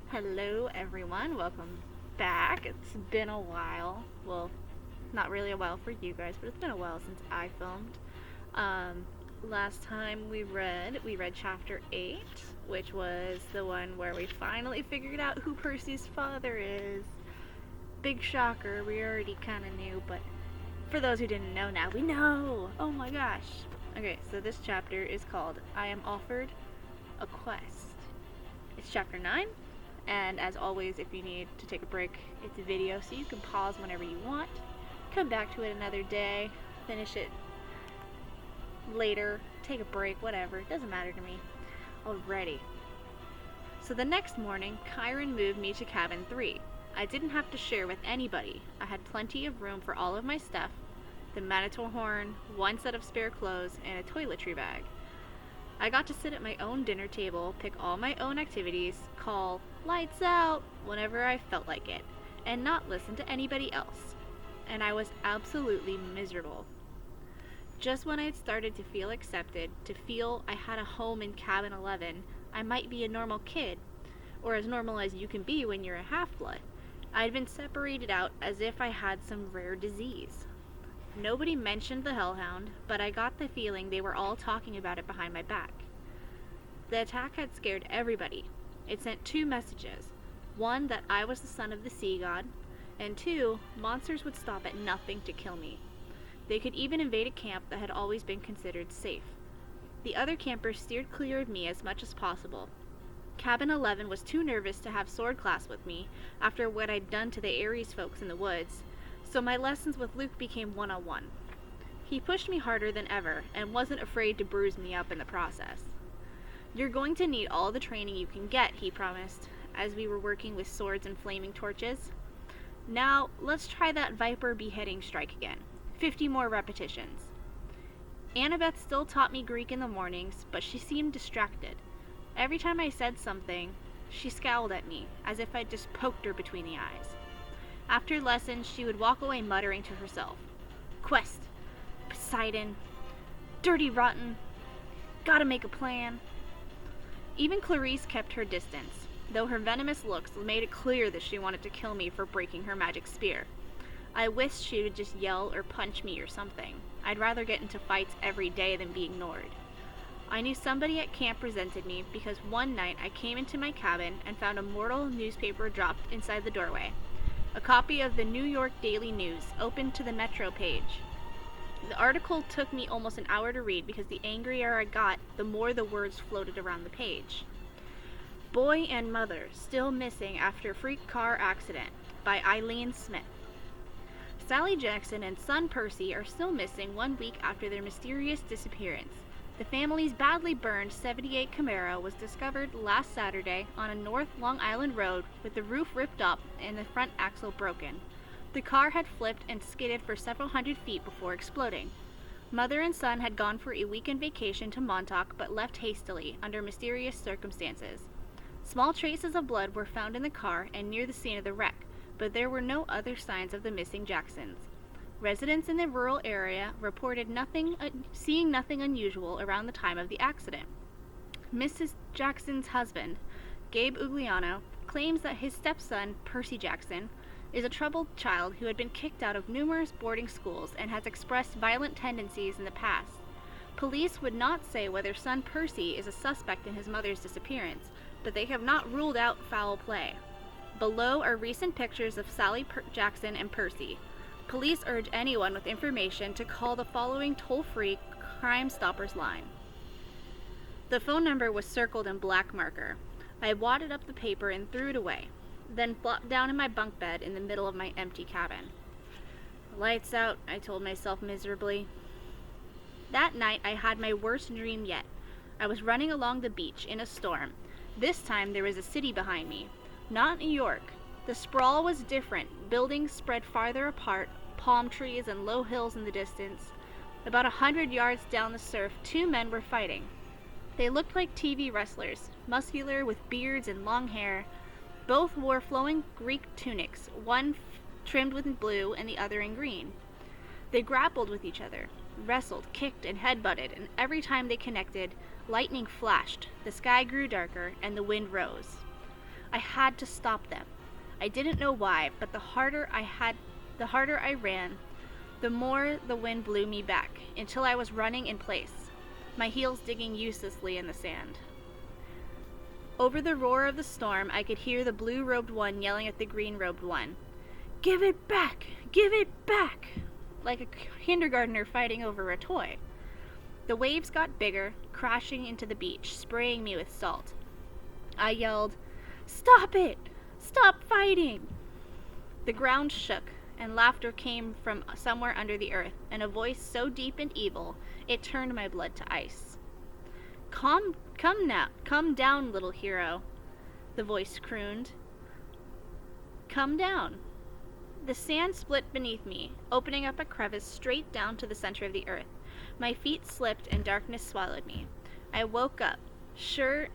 Hello, everyone. Welcome back. It's been a while. Well, not really a while for you guys, but it's been a while since I filmed. Um, Last time we read chapter 8, which was the one where we finally figured out who Percy's father is. Big shocker. We already kind of knew, but for those who didn't know now, we know. Oh my gosh. Okay, so this chapter is called I Am Offered a Quest. It's chapter 9. And as always, if you need to take a break, it's a video, so you can pause whenever you want, come back to it another day, finish it later, take a break, whatever. It doesn't matter to me. Alrighty. So the next morning, Chiron moved me to cabin 3. I didn't have to share with anybody. I had plenty of room for all of my stuff, the Manitou horn, one set of spare clothes, and a toiletry bag. I got to sit at my own dinner table, pick all my own activities, call lights out whenever I felt like it, and not listen to anybody else. And I was absolutely miserable. Just when I'd started to feel accepted, to feel I had a home in cabin 11, I might be a normal kid, or as normal as you can be when you're a half-blood, I'd been separated out as if I had some rare disease. Nobody mentioned the hellhound, but I got the feeling they were all talking about it behind my back. The attack had scared everybody. It sent 2 messages. 1, that I was the son of the sea god, and 2, monsters would stop at nothing to kill me. They could even invade a camp that had always been considered safe. The other campers steered clear of me as much as possible. Cabin 11 was too nervous to have sword class with me after what I'd done to the Ares folks in the woods, so my lessons with Luke became one-on-one. He pushed me harder than ever and wasn't afraid to bruise me up in the process. You're going to need all the training you can get, he promised, as we were working with swords and flaming torches. Now, let's try that Viper beheading strike again. 50 more repetitions. Annabeth still taught me Greek in the mornings, but she seemed distracted. Every time I said something, she scowled at me, as if I'd just poked her between the eyes. After lessons, she would walk away muttering to herself, Quest, Poseidon, dirty rotten, gotta make a plan. Even Clarice kept her distance, though her venomous looks made it clear that she wanted to kill me for breaking her magic spear. I wished she would just yell or punch me or something. I'd rather get into fights every day than be ignored. I knew somebody at camp resented me because one night I came into my cabin and found a mortal newspaper dropped inside the doorway. A copy of the New York Daily News, open to the Metro page. The article took me almost an hour to read because the angrier I got, the more the words floated around the page. Boy and Mother Still Missing After Freak Car Accident by Eileen Smith. Sally Jackson and son Percy are still missing 1 week after their mysterious disappearance. The family's badly burned 78 Camaro was discovered last Saturday on a North Long Island road with the roof ripped up and the front axle broken. The car had flipped and skidded for several hundred feet before exploding. Mother and son had gone for a weekend vacation to Montauk but left hastily under mysterious circumstances. Small traces of blood were found in the car and near the scene of the wreck, but there were no other signs of the missing Jacksons. Residents in the rural area reported seeing nothing unusual around the time of the accident. Mrs. Jackson's husband, Gabe Ugliano, claims that his stepson, Percy Jackson, is a troubled child who had been kicked out of numerous boarding schools and has expressed violent tendencies in the past. Police would not say whether son Percy is a suspect in his mother's disappearance, but they have not ruled out foul play. Below are recent pictures of Sally Jackson and Percy. Police urge anyone with information to call the following toll-free Crime Stoppers line. The phone number was circled in black marker. I wadded up the paper and threw it away, then flopped down in my bunk bed in the middle of my empty cabin. Lights out, I told myself miserably. That night I had my worst dream yet. I was running along the beach in a storm. This time there was a city behind me. Not New York. The sprawl was different. Buildings spread farther apart, palm trees and low hills in the distance. About 100 yards down the surf, 2 men were fighting. They looked like TV wrestlers, muscular with beards and long hair. Both wore flowing Greek tunics, one trimmed with blue and the other in green. They grappled with each other, wrestled, kicked, and headbutted, and every time they connected, lightning flashed, the sky grew darker, and the wind rose. I had to stop them. I didn't know why, but the harder I ran, the more the wind blew me back, until I was running in place, my heels digging uselessly in the sand. Over the roar of the storm, I could hear the blue-robed one yelling at the green-robed one, "Give it back! Give it back!" like a kindergartner fighting over a toy. The waves got bigger, crashing into the beach, spraying me with salt. I yelled, "Stop it! Stop fighting!" The ground shook, and laughter came from somewhere under the earth, and a voice so deep and evil, it turned my blood to ice. Come down, little hero," the voice crooned. "Come down." The sand split beneath me, opening up a crevice straight down to the center of the earth. My feet slipped and darkness swallowed me. I woke up, sure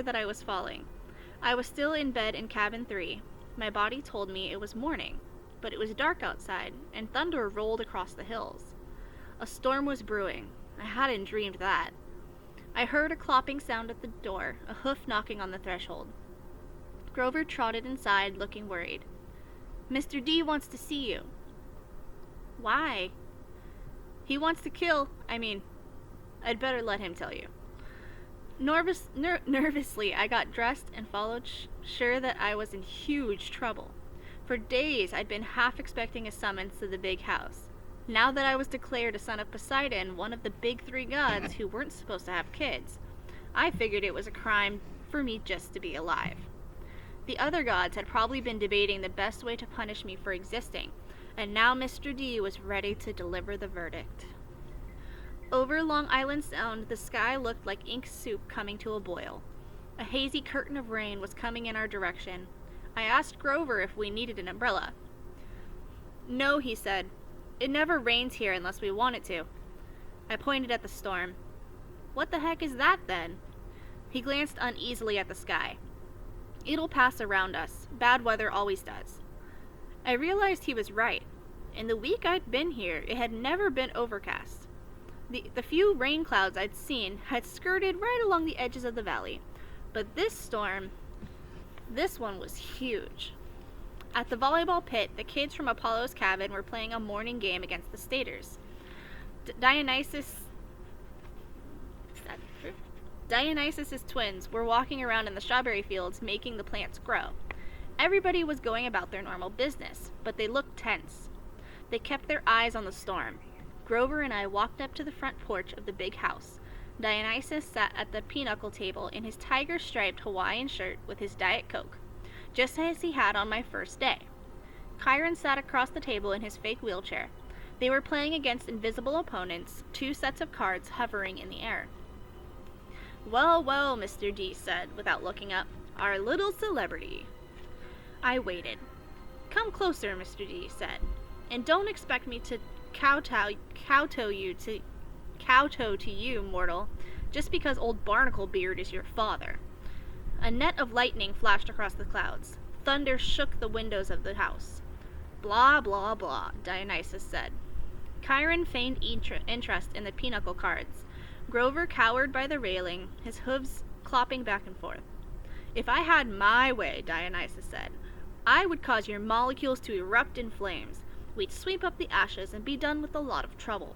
that I was falling. I was still in bed in cabin 3. My body told me it was morning, but it was dark outside, and thunder rolled across the hills. A storm was brewing. I hadn't dreamed that. I heard a clopping sound at the door, a hoof knocking on the threshold. Grover trotted inside, looking worried. "Mr. D wants to see you." "Why?" "He wants to kill, I'd better let him tell you." Nervously, I got dressed and followed, sure that I was in huge trouble. For days, I'd been half expecting a summons to the big house. Now that I was declared a son of Poseidon, one of the big 3 gods who weren't supposed to have kids, I figured it was a crime for me just to be alive. The other gods had probably been debating the best way to punish me for existing, and now Mr. D was ready to deliver the verdict. Over Long Island Sound, the sky looked like ink soup coming to a boil. A hazy curtain of rain was coming in our direction. I asked Grover if we needed an umbrella. "No," he said. "It never rains here unless we want it to." I pointed at the storm. "What the heck is that, then?" He glanced uneasily at the sky. "It'll pass around us. Bad weather always does." I realized he was right. In the week I'd been here, it had never been overcast. The few rain clouds I'd seen had skirted right along the edges of the valley. But this storm, this one was huge. At the volleyball pit, the kids from Apollo's cabin were playing a morning game against the Staters. Dionysus's twins were walking around in the strawberry fields making the plants grow. Everybody was going about their normal business, but they looked tense. They kept their eyes on the storm. Grover and I walked up to the front porch of the big house. Dionysus sat at the pinochle table in his tiger-striped Hawaiian shirt with his Diet Coke, just as he had on my first day. Chiron sat across the table in his fake wheelchair. They were playing against invisible opponents, 2 sets of cards hovering in the air. "Well, well," Mr. D said, without looking up, "our little celebrity." I waited. "Come closer," Mr. D said, "and don't expect me to kowtow to you, mortal, just because old Barnacle Beard is your father." A net of lightning flashed across the clouds. Thunder shook the windows of the house. "Blah, blah, blah," Dionysus said. Chiron feigned interest in the pinochle cards. Grover cowered by the railing, his hooves clopping back and forth. "If I had my way," Dionysus said, "I would cause your molecules to erupt in flames. We'd sweep up the ashes and be done with a lot of trouble."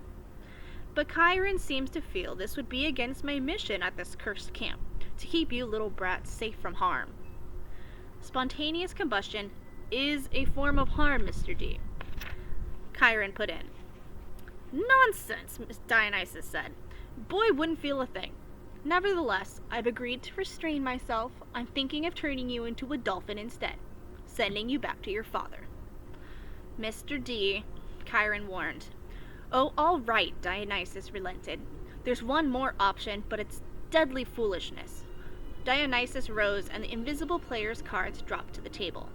But Chiron seems to feel this would be against my mission at this cursed camp, to keep you little brats safe from harm. "Spontaneous combustion is a form of harm, Mr. D," Chiron put in. "Nonsense," Dionysus said. "Boy wouldn't feel a thing. Nevertheless, I've agreed to restrain myself. I'm thinking of turning you into a dolphin instead, sending you back to your father." "Mr. D," Chiron warned. "Oh, all right," Dionysus relented. "There's one more option, but it's deadly foolishness." Dionysus rose, and the invisible player's cards dropped to the table.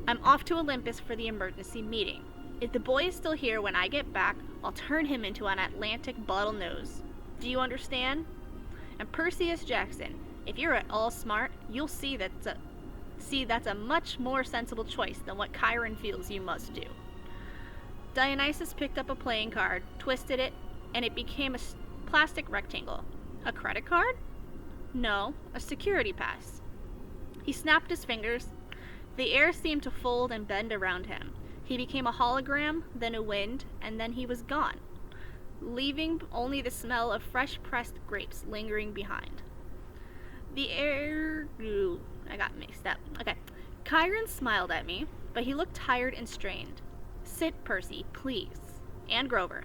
"I'm off to Olympus for the emergency meeting. If the boy is still here when I get back, I'll turn him into an Atlantic bottlenose. Do you understand? And Perseus Jackson, if you're at all smart, you'll see that's a much more sensible choice than what Chiron feels you must do." Dionysus picked up a playing card, twisted it, and it became a plastic rectangle. "A credit card?" No, a security pass. He snapped his fingers. The air seemed to fold and bend around him. He became a hologram, then a wind, and then he was gone, leaving only the smell of fresh pressed grapes lingering behind. The air... Ooh, I got mixed up. Okay. Chiron smiled at me, but he looked tired and strained. Sit, Percy, please. And Grover.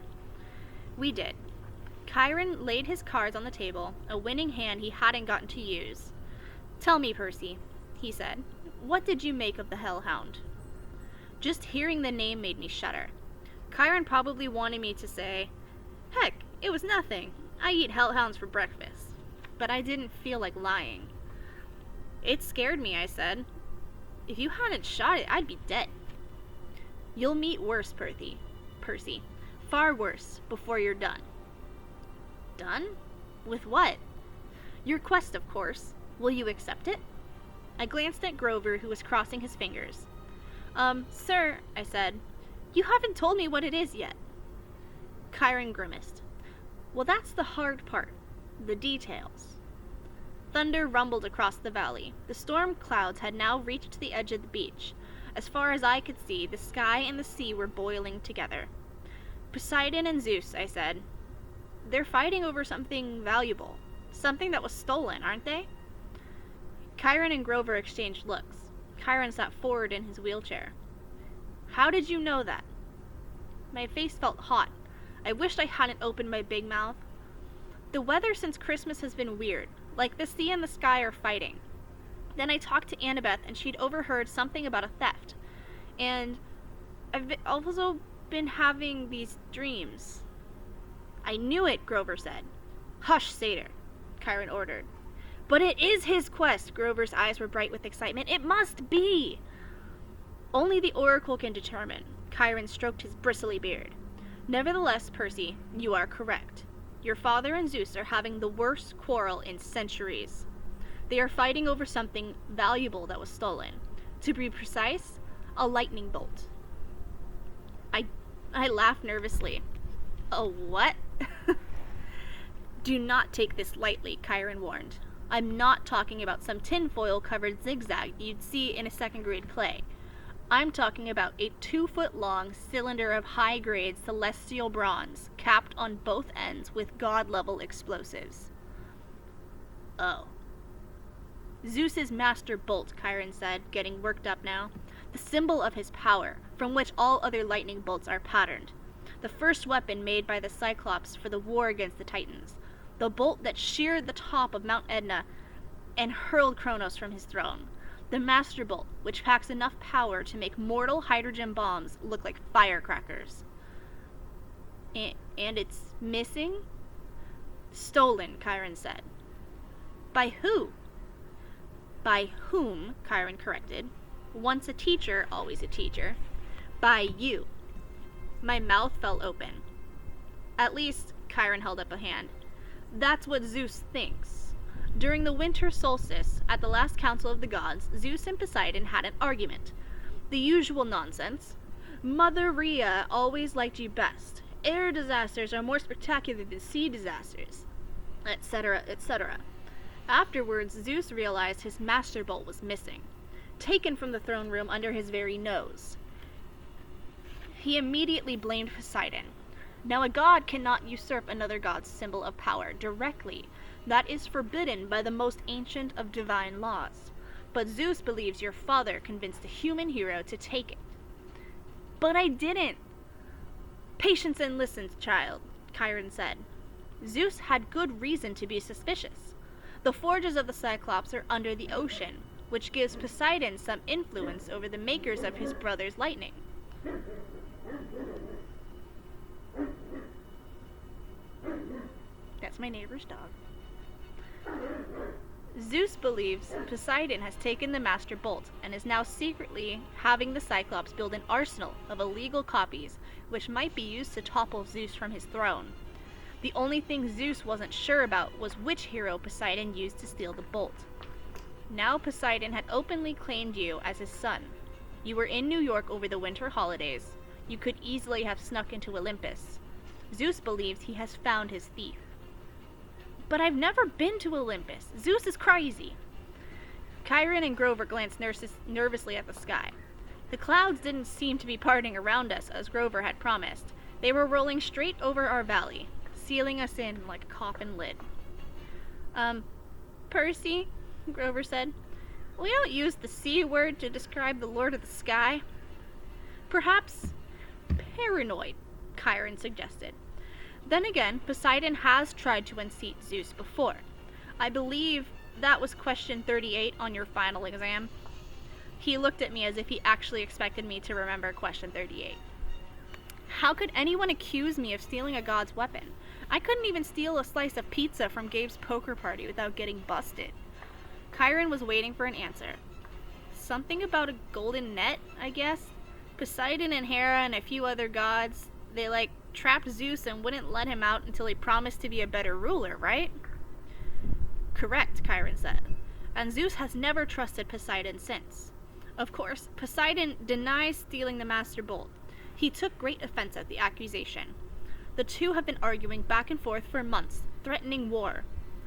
We did. Chiron laid his cards on the table, a winning hand he hadn't gotten to use. Tell me, Percy, he said, what did you make of the Hellhound? Just hearing the name made me shudder. Chiron probably wanted me to say, heck, it was nothing. I eat hellhounds for breakfast. But I didn't feel like lying. It scared me, I said. If you hadn't shot it, I'd be dead. You'll meet worse, Percy. Far worse, before you're done. Done? With what? Your quest, of course. Will you accept it? I glanced at Grover, who was crossing his fingers. Sir, I said, you haven't told me what it is yet. Chiron grimaced. Well, that's the hard part. The details. Thunder rumbled across the valley. The storm clouds had now reached the edge of the beach. As far as I could see, the sky and the sea were boiling together. Poseidon and Zeus, I said. They're fighting over something valuable. Something that was stolen, aren't they? Chiron and Grover exchanged looks. Chiron sat forward in his wheelchair. How did you know that? My face felt hot. I wished I hadn't opened my big mouth. The weather since Christmas has been weird, like the sea and the sky are fighting. Then I talked to Annabeth, and she'd overheard something about a theft. And I've also been having these dreams. I knew it, Grover said. Hush, Satyr, Chiron ordered. But it is his quest. Grover's eyes were bright with excitement. It must be! Only the Oracle can determine. Chiron stroked his bristly beard. Nevertheless, Percy, you are correct. Your father and Zeus are having the worst quarrel in centuries. They are fighting over something valuable that was stolen. To be precise, a lightning bolt. I laughed nervously. A what? Do not take this lightly, Chiron warned. I'm not talking about some tinfoil-covered zigzag you'd see in a second-grade play. I'm talking about a 2-foot-long cylinder of high-grade celestial bronze, capped on both ends with god-level explosives. Oh. Zeus's master bolt, Chiron said, getting worked up now. The symbol of his power, from which all other lightning bolts are patterned. The first weapon made by the Cyclops for the war against the Titans. The bolt that sheared the top of Mount Etna and hurled Kronos from his throne. The Master Bolt, which packs enough power to make mortal hydrogen bombs look like firecrackers. And it's missing? Stolen, Chiron said. By who? By whom, Chiron corrected. Once a teacher, always a teacher. By you. My mouth fell open. At least, Chiron held up a hand. That's what Zeus thinks. During the winter solstice, at the last council of the gods, Zeus and Poseidon had an argument. The usual nonsense. Mother Rhea always liked you best. Air disasters are more spectacular than sea disasters. Etc., etc. Afterwards, Zeus realized his master bolt was missing, taken from the throne room under his very nose. He immediately blamed Poseidon. Now a god cannot usurp another god's symbol of power directly. That is forbidden by the most ancient of divine laws. But Zeus believes your father convinced a human hero to take it. But I didn't. Patience and listen, child, Chiron said. Zeus had good reason to be suspicious. The forges of the Cyclops are under the ocean, which gives Poseidon some influence over the makers of his brother's lightning. That's my neighbor's dog. Zeus believes Poseidon has taken the Master Bolt and is now secretly having the Cyclops build an arsenal of illegal copies which might be used to topple Zeus from his throne. The only thing Zeus wasn't sure about was which hero Poseidon used to steal the bolt. Now Poseidon had openly claimed you as his son. You were in New York over the winter holidays. You could easily have snuck into Olympus. Zeus believes he has found his thief. But I've never been to Olympus. Zeus is crazy. Chiron and Grover glanced nervously at the sky. The clouds didn't seem to be parting around us as Grover had promised. They were rolling straight over our valley, sealing us in like a coffin lid. Percy, Grover said, we don't use the C word to describe the Lord of the Sky. Perhaps paranoid, Chiron suggested. Then again, Poseidon has tried to unseat Zeus before. I believe that was question 38 on your final exam. He looked at me as if he actually expected me to remember question 38. How could anyone accuse me of stealing a god's weapon? I couldn't even steal a slice of pizza from Gabe's poker party without getting busted. Chiron was waiting for an answer. Something about a golden net, I guess? Poseidon and Hera and a few other gods, they trapped Zeus and wouldn't let him out until he promised to be a better ruler, right? Correct, Chiron said. And Zeus has never trusted Poseidon since. Of course, Poseidon denies stealing the Master Bolt. He took great offense at the accusation. The two have been arguing back and forth for months, threatening war.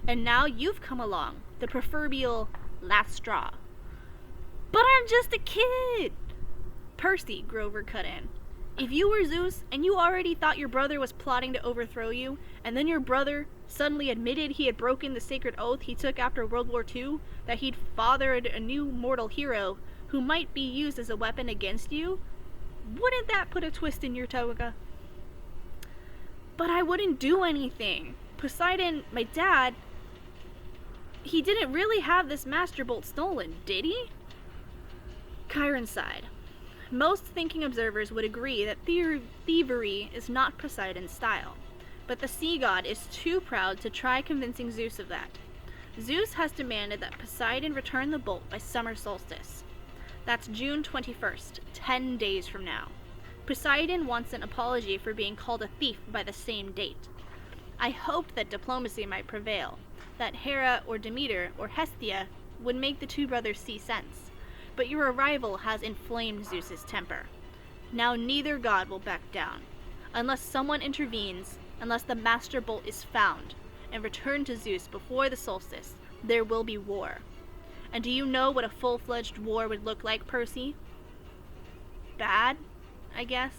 And now you've come along, the proverbial last straw. But I'm just a kid! Percy, Grover cut in. If you were Zeus, and you already thought your brother was plotting to overthrow you, and then your brother suddenly admitted he had broken the sacred oath he took after World War II, that he'd fathered a new mortal hero who might be used as a weapon against you, wouldn't that put a twist in your toga? But I wouldn't do anything. Poseidon, my dad, he didn't really have this Master Bolt stolen, did he? Chiron sighed. Most thinking observers would agree that thievery is not Poseidon's style, but the sea god is too proud to try convincing Zeus of that. Zeus has demanded that Poseidon return the bolt by summer solstice. That's June 21st, 10 days from now. Poseidon wants an apology for being called a thief by the same date. I hoped that diplomacy might prevail, that Hera or Demeter or Hestia would make the two brothers see sense. But your arrival has inflamed Zeus's temper. Now neither god will back down. Unless someone intervenes, unless the Master Bolt is found and returned to Zeus before the solstice, there will be war. And do you know what a full-fledged war would look like, Percy? Bad, I guess.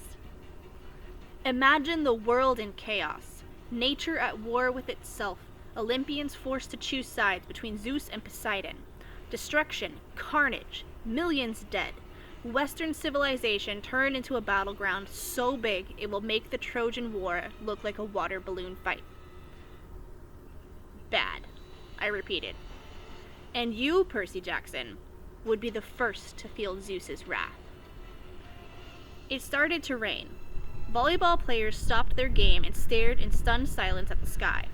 Imagine the world in chaos, nature at war with itself, Olympians forced to choose sides between Zeus and Poseidon. Destruction, carnage, millions dead. Western civilization turned into a battleground so big it will make the Trojan War look like a water balloon fight. Bad, I repeated. And you, Percy Jackson, would be the first to feel Zeus's wrath. It started to rain. Volleyball players stopped their game and stared in stunned silence at the sky.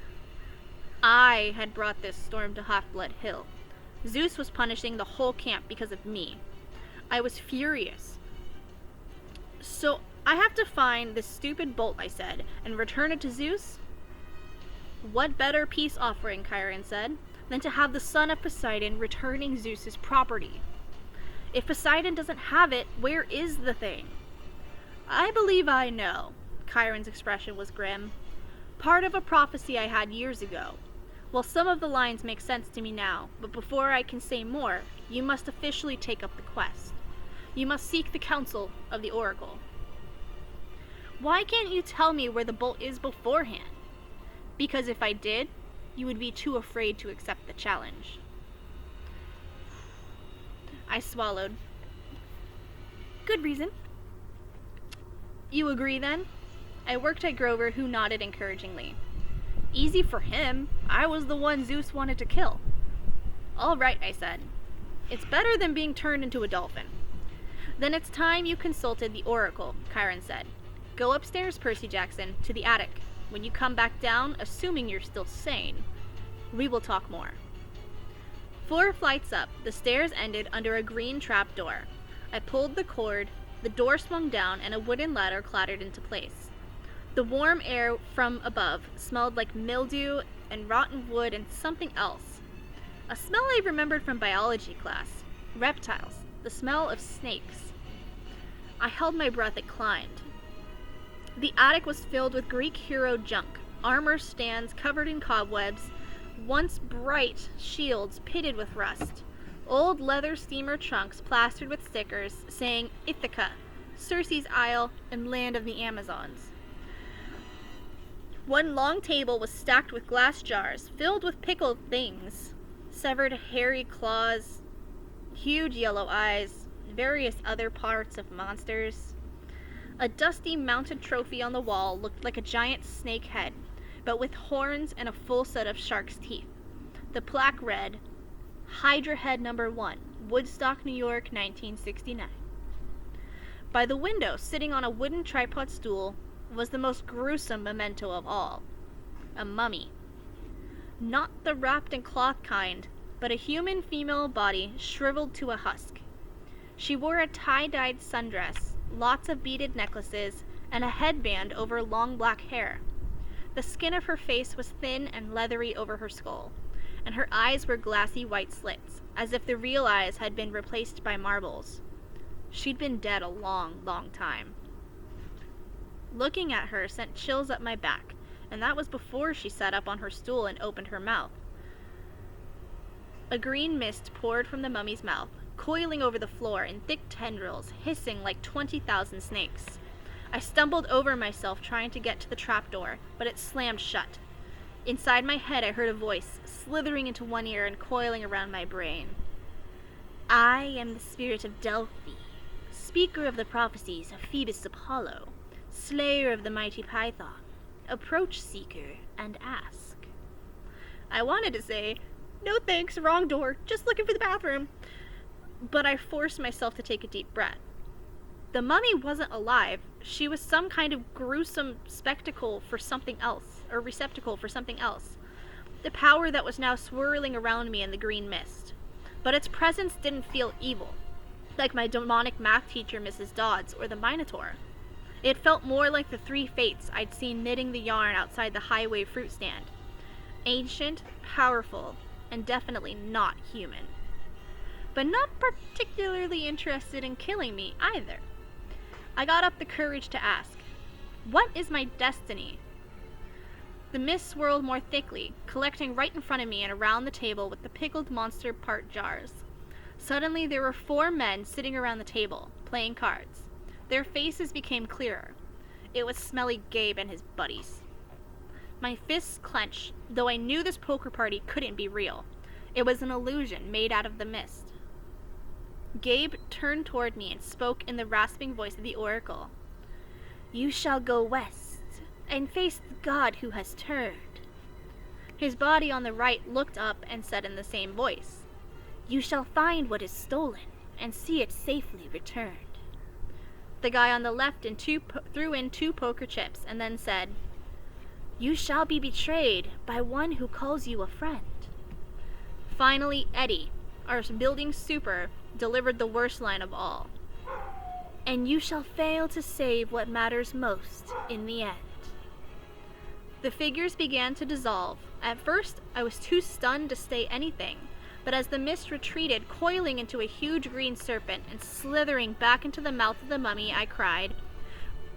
I had brought this storm to Half-Blood Hill. Zeus was punishing the whole camp because of me. I was furious. So I have to find this stupid bolt, I said, and return it to Zeus? What better peace offering, Chiron said, than to have the son of Poseidon returning Zeus's property? If Poseidon doesn't have it, where is the thing? I believe I know. Chiron's expression was grim. Part of a prophecy I had years ago. Well, some of the lines make sense to me now, but before I can say more, you must officially take up the quest. You must seek the counsel of the oracle. Why can't you tell me where the bolt is beforehand? Because if I did, you would be too afraid to accept the challenge. I swallowed. Good reason. You agree then? I worked at Grover, who nodded encouragingly. Easy for him. I was the one Zeus wanted to kill. All right, I said. It's better than being turned into a dolphin. Then it's time you consulted the oracle, Chiron said. Go upstairs, Percy Jackson, to the attic. When you come back down, assuming you're still sane, we will talk more. 4 flights up, the stairs ended under a green trap door. I pulled the cord, the door swung down, and a wooden ladder clattered into place. The warm air from above smelled like mildew and rotten wood and something else. A smell I remembered from biology class. Reptiles. The smell of snakes. I held my breath and climbed. The attic was filled with Greek hero junk. Armor stands covered in cobwebs, once bright shields pitted with rust, old leather steamer trunks plastered with stickers saying Ithaca, Circe's Isle, and Land of the Amazons. One long table was stacked with glass jars filled with pickled things, severed hairy claws, huge yellow eyes, various other parts of monsters. A dusty mounted trophy on the wall looked like a giant snake head, but with horns and a full set of shark's teeth. The plaque read, Hydra Head Number 1, Woodstock, New York, 1969. By the window, sitting on a wooden tripod stool, was the most gruesome memento of all. A mummy. Not the wrapped in cloth kind, but a human female body shriveled to a husk. She wore a tie-dyed sundress, lots of beaded necklaces, and a headband over long black hair. The skin of her face was thin and leathery over her skull, and her eyes were glassy white slits, as if the real eyes had been replaced by marbles. She'd been dead a long, long time. Looking at her sent chills up my back, and that was before she sat up on her stool and opened her mouth. A green mist poured from the mummy's mouth, coiling over the floor in thick tendrils, hissing like 20,000 snakes. I stumbled over myself trying to get to the trapdoor, but it slammed shut. Inside my head I heard a voice, slithering into one ear and coiling around my brain. I am the spirit of Delphi, speaker of the prophecies of Phoebus Apollo, slayer of the mighty Python. Approach, seeker, and ask. I wanted to say, no thanks, wrong door, just looking for the bathroom. But I forced myself to take a deep breath. The mummy wasn't alive. She was some kind of gruesome spectacle for something else, or receptacle for something else. The power that was now swirling around me in the green mist. But its presence didn't feel evil, like my demonic math teacher, Mrs. Dodds, or the Minotaur. It felt more like the three fates I'd seen knitting the yarn outside the highway fruit stand. Ancient, powerful, and definitely not human. But not particularly interested in killing me either. I got up the courage to ask, what is my destiny? The mist swirled more thickly, collecting right in front of me and around the table with the pickled monster part jars. Suddenly there were 4 men sitting around the table, playing cards. Their faces became clearer. It was Smelly Gabe and his buddies. My fists clenched, though I knew this poker party couldn't be real. It was an illusion made out of the mist. Gabe turned toward me and spoke in the rasping voice of the oracle. You shall go west and face the god who has turned. His body on the right looked up and said in the same voice, You shall find what is stolen and see it safely returned. The guy on the left threw in 2 poker chips and then said, You shall be betrayed by one who calls you a friend. Finally, Eddie, our building super, delivered the worst line of all. And you shall fail to save what matters most in the end. The figures began to dissolve. At first, I was too stunned to say anything, but as the mist retreated, coiling into a huge green serpent and slithering back into the mouth of the mummy, I cried,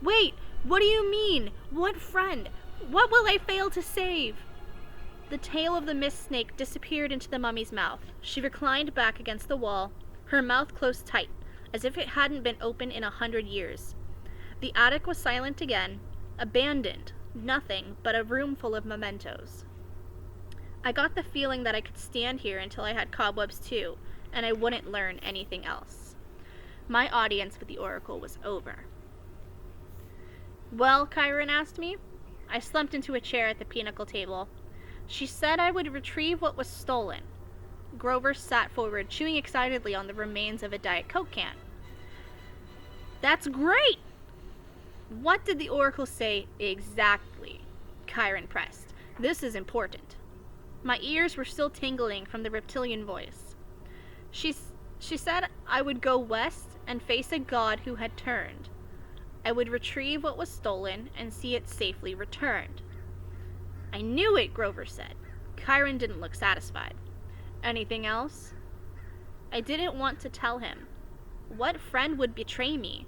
Wait, what do you mean? What friend? What will I fail to save? The tail of the mist snake disappeared into the mummy's mouth. She reclined back against the wall, her mouth closed tight, as if it hadn't been open in 100 years. The attic was silent again, abandoned, nothing but a room full of mementos. I got the feeling that I could stand here until I had cobwebs too, and I wouldn't learn anything else. My audience with the oracle was over. Well, Chiron asked me. I slumped into a chair at the pinnacle table. She said I would retrieve what was stolen. Grover sat forward, chewing excitedly on the remains of a Diet Coke can. That's great! What did the oracle say exactly? Chiron pressed. This is important. My ears were still tingling from the reptilian voice. She said I would go west and face a god who had turned. I would retrieve what was stolen and see it safely returned. I knew it, Grover said. Chiron didn't look satisfied. Anything else? I didn't want to tell him. What friend would betray me?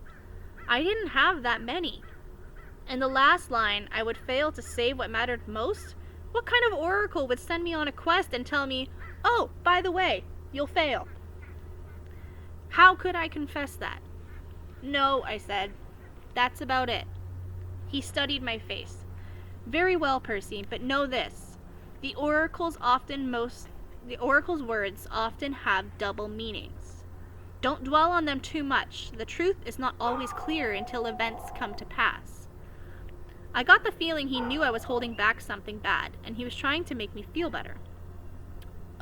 I didn't have that many. In the last line, I would fail to save what mattered most, What kind of oracle would send me on a quest and tell me, "Oh, by the way, you'll fail"? How could I confess that? "No," I said. "That's about it." He studied my face. "Very well, Percy, but know this. The oracle's words often have double meanings. Don't dwell on them too much. The truth is not always clear until events come to pass." I got the feeling he knew I was holding back something bad, and he was trying to make me feel better.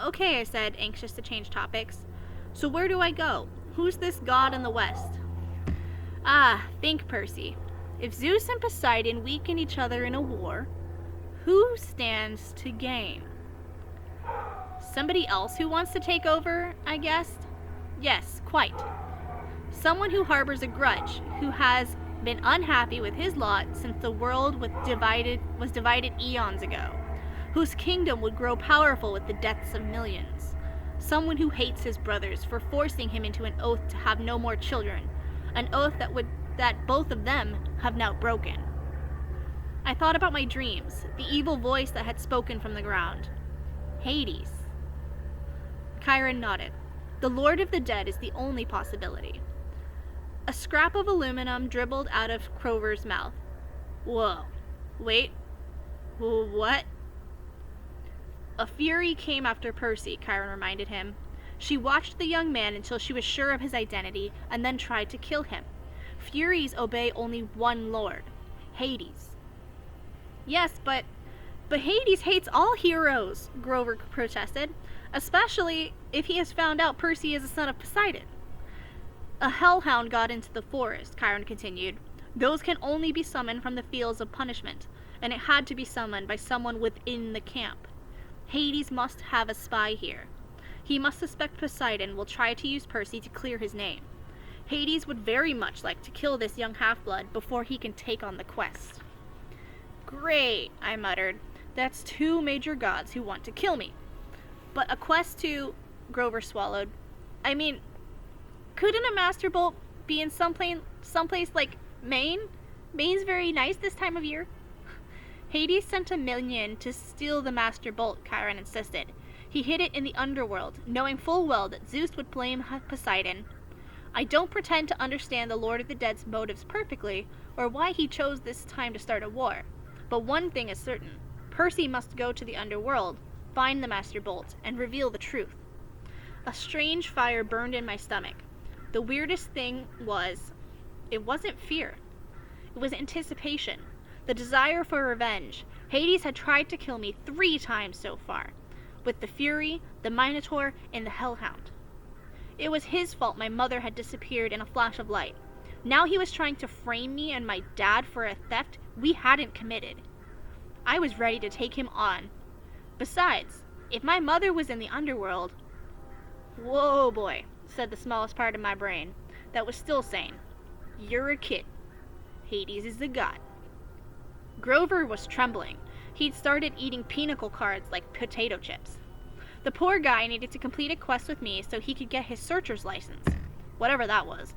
"Okay," I said, anxious to change topics. "So where do I go? Who's this god in the west?" Think, Percy. If Zeus and Poseidon weaken each other in a war, who stands to gain? Somebody else who wants to take over, I guessed. Yes, quite. Someone who harbors a grudge, who has been unhappy with his lot since the world was divided eons ago, whose kingdom would grow powerful with the deaths of millions. Someone who hates his brothers for forcing him into an oath to have no more children, an oath that both of them have now broken. I thought about my dreams, the evil voice that had spoken from the ground. Hades. Chiron nodded. The Lord of the Dead is the only possibility. A scrap of aluminum dribbled out of Crover's mouth. Whoa. Wait. What? A Fury came after Percy, Chiron reminded him. She watched the young man until she was sure of his identity and then tried to kill him. Furies obey only one lord, Hades. Yes, but Hades hates all heroes, Grover protested, especially if he has found out Percy is a son of Poseidon. A hellhound got into the forest, Chiron continued. Those can only be summoned from the fields of punishment, and it had to be summoned by someone within the camp. Hades must have a spy here. He must suspect Poseidon will try to use Percy to clear his name. Hades would very much like to kill this young half-blood before he can take on the quest. Great, I muttered. That's two major gods who want to kill me. But a quest to... Grover swallowed. I mean, couldn't a Master Bolt be in someplace like Maine? Maine's very nice this time of year. Hades sent a minion to steal the Master Bolt, Chiron insisted. He hid it in the underworld, knowing full well that Zeus would blame Poseidon. I don't pretend to understand the Lord of the Dead's motives perfectly, or why he chose this time to start a war. But one thing is certain. Percy must go to the underworld, find the Master Bolt, and reveal the truth. A strange fire burned in my stomach. The weirdest thing was, it wasn't fear. It was anticipation. The desire for revenge. Hades had tried to kill me 3 times so far, with the Fury, the Minotaur, and the Hellhound. It was his fault my mother had disappeared in a flash of light. Now he was trying to frame me and my dad for a theft we hadn't committed. I was ready to take him on. Besides, if my mother was in the underworld... Whoa, boy, said the smallest part of my brain, that was still sane. You're a kid. Hades is the god. Grover was trembling. He'd started eating pinnacle cards like potato chips. The poor guy needed to complete a quest with me so he could get his searcher's license. Whatever that was.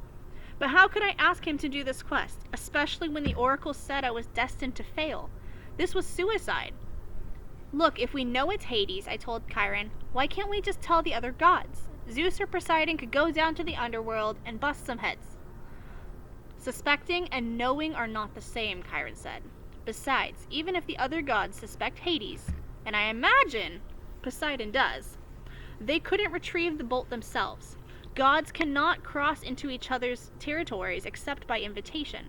But how could I ask him to do this quest, especially when the oracle said I was destined to fail? This was suicide. Look, if we know it's Hades, I told Chiron, why can't we just tell the other gods? Zeus or Poseidon could go down to the underworld and bust some heads. Suspecting and knowing are not the same, Chiron said. Besides, even if the other gods suspect Hades, and I imagine Poseidon does, they couldn't retrieve the bolt themselves. Gods cannot cross into each other's territories except by invitation.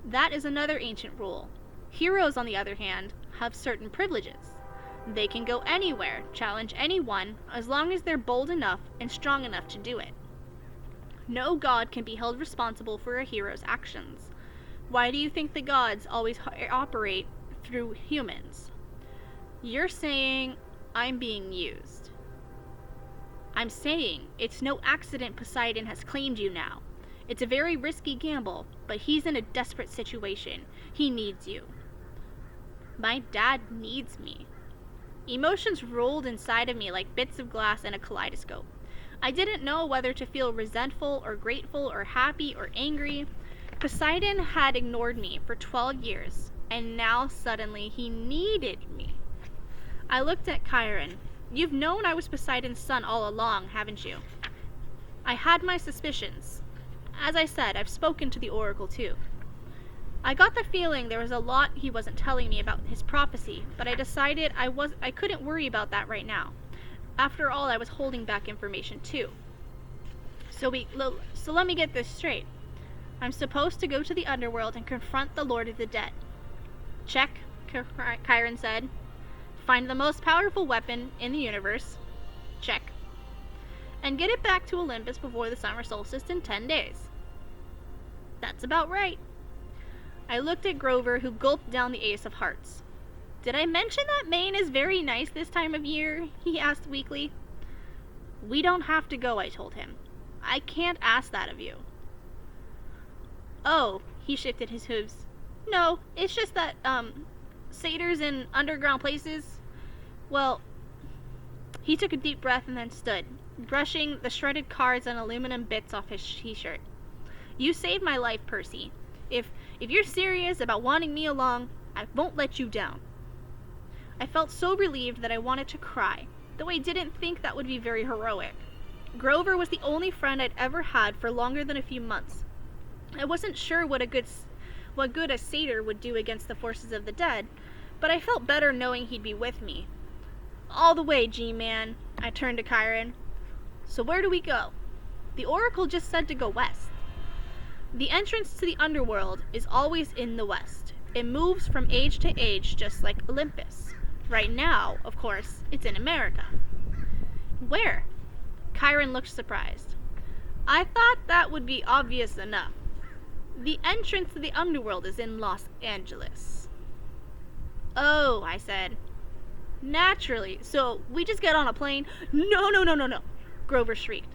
That is another ancient rule. Heroes, on the other hand, have certain privileges. They can go anywhere, challenge anyone, as long as they're bold enough and strong enough to do it. No god can be held responsible for a hero's actions. Why do you think the gods always operate through humans? You're saying I'm being used. I'm saying it's no accident Poseidon has claimed you now. It's a very risky gamble, but he's in a desperate situation. He needs you. My dad needs me. Emotions rolled inside of me like bits of glass in a kaleidoscope. I didn't know whether to feel resentful or grateful or happy or angry. Poseidon had ignored me for 12 years, and now suddenly he needed me. I looked at Chiron. You've known I was Poseidon's son all along, haven't you? I had my suspicions. As I said, I've spoken to the oracle too. I got the feeling there was a lot he wasn't telling me about his prophecy, but I decided I couldn't worry about that right now. After all, I was holding back information too. So let me get this straight. I'm supposed to go to the underworld and confront the Lord of the Dead. Check, Chiron said. Find the most powerful weapon in the universe. Check. And get it back to Olympus before the summer solstice in 10 days. That's about right. I looked at Grover, who gulped down the ace of hearts. Did I mention that Maine is very nice this time of year? He asked weakly. We don't have to go, I told him. I can't ask that of you. Oh, he shifted his hooves. No, it's just that, satyrs in underground places, well, he took a deep breath and then stood, brushing the shredded cards and aluminum bits off his t-shirt. You saved my life, Percy. If you're serious about wanting me along, I won't let you down. I felt so relieved that I wanted to cry, though I didn't think that would be very heroic. Grover was the only friend I'd ever had for longer than a few months. I wasn't sure what good a satyr would do against the forces of the dead, but I felt better knowing he'd be with me. All the way, G-Man, I turned to Chiron. So where do we go? The oracle just said to go west. The entrance to the underworld is always in the west. It moves from age to age just like Olympus. Right now, of course, it's in America. Where? Chiron looked surprised. I thought that would be obvious enough. The entrance to the underworld is in Los Angeles. Oh, I said. Naturally, so we just get on a plane? No, Grover shrieked.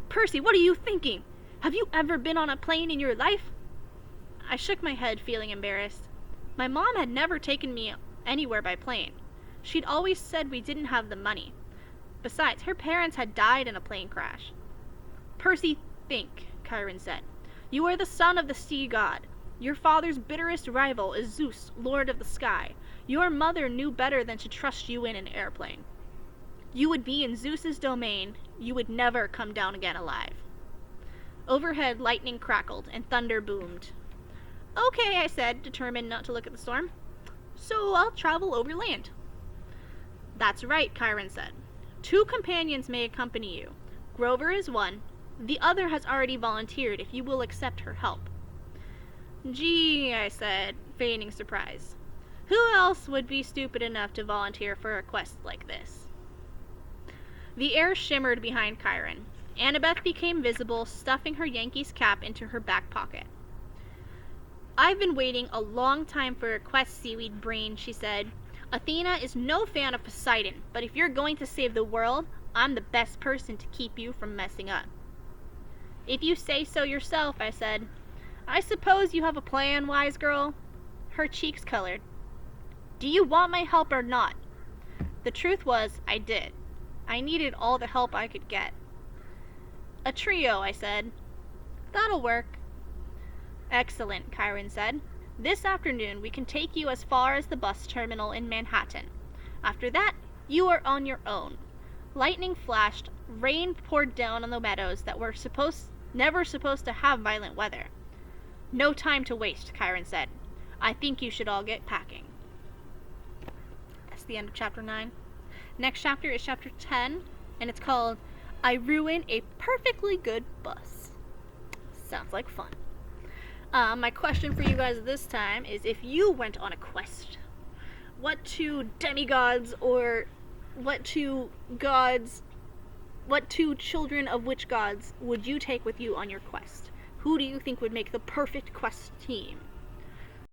Percy, what are you thinking? Have you ever been on a plane in your life? I shook my head, feeling embarrassed. My mom had never taken me anywhere by plane. She'd always said we didn't have the money. Besides, her parents had died in a plane crash. Percy, think, Chiron said. You are the son of the sea god. Your father's bitterest rival is Zeus, lord of the sky. Your mother knew better than to trust you in an airplane. You would be in Zeus's domain. You would never come down again alive. Overhead, lightning crackled and thunder boomed. Okay, I said, determined not to look at the storm. So I'll travel overland. That's right, Chiron said. 2 companions may accompany you. Grover is one. The other has already volunteered if you will accept her help. Gee, I said, feigning surprise. Who else would be stupid enough to volunteer for a quest like this? The air shimmered behind Chiron. Annabeth became visible, stuffing her Yankees cap into her back pocket. I've been waiting a long time for a quest, seaweed brain, she said. Athena is no fan of Poseidon, but if you're going to save the world, I'm the best person to keep you from messing up. If you say so yourself, I said. I suppose you have a plan, wise girl? Her cheeks colored. Do you want my help or not? The truth was, I did. I needed all the help I could get. A trio, I said. That'll work. Excellent, Chiron said. This afternoon we can take you as far as the bus terminal in Manhattan. After that, you are on your own. Lightning flashed, rain poured down on the meadows that were never supposed to have violent weather. No time to waste, Chiron said. I think you should all get packing. That's the end of chapter 9. Next chapter is chapter 10, and it's called I Ruin a Perfectly Good Bus. Sounds like fun. My question for you guys this time is, if you went on a quest, what 2 demigods or what 2 children of which gods would you take with you on your quest? Who do you think would make the perfect quest team?